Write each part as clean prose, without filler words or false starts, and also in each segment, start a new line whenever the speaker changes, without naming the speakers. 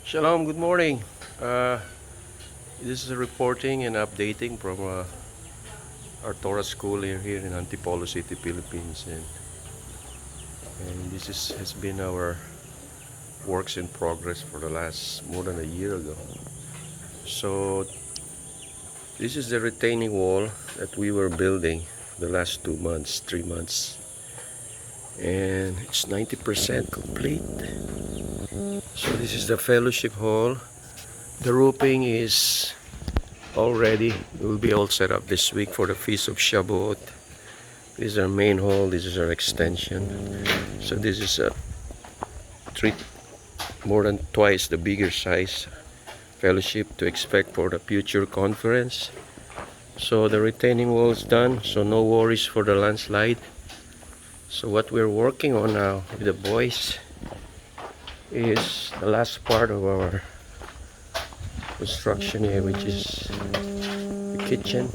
Shalom, good morning. Uh, this is a reporting and updating from our Torah school here in Antipolo City, Philippines. And has been our works in progress for the last more than a year ago. So this is the retaining wall that we were building the last 2 months, 3 months. And it's 90% complete. So this is the fellowship hall. The roofing is already. It will be all set up this week for the Feast of Shavuot. This is our main hall. This is our extension. So this is a more than twice the bigger size fellowship to expect for the future conference. So the retaining wall is done, so no worries for the landslide. So what we're working on now with the boys is the last part of our construction here, which is the kitchen.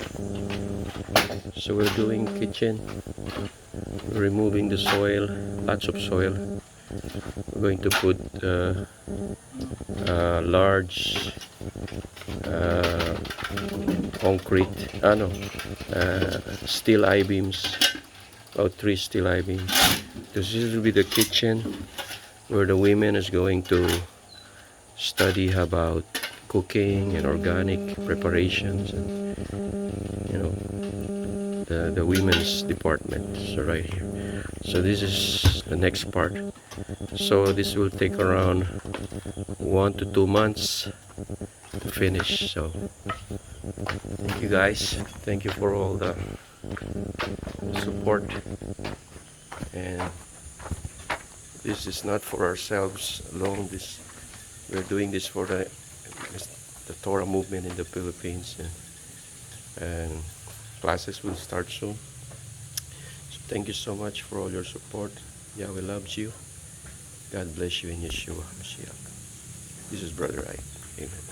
So we're doing kitchen, removing the soil, lots of soil. We're going to put large concrete, steel I-beams, about 3 steel I-beams. This will be the kitchen where the women is going to study about cooking and organic preparations, and the women's department. So right here. So this is the next part. So this will take around 1 to 2 months to finish. So thank you guys. Thank you for all the support. And this is not for ourselves alone. We're doing this for the Torah movement in the Philippines, and classes will start soon. So thank you so much for all your support. Yahweh loves you. God bless you in Yeshua Mashiach. This is Brother Ike. Amen.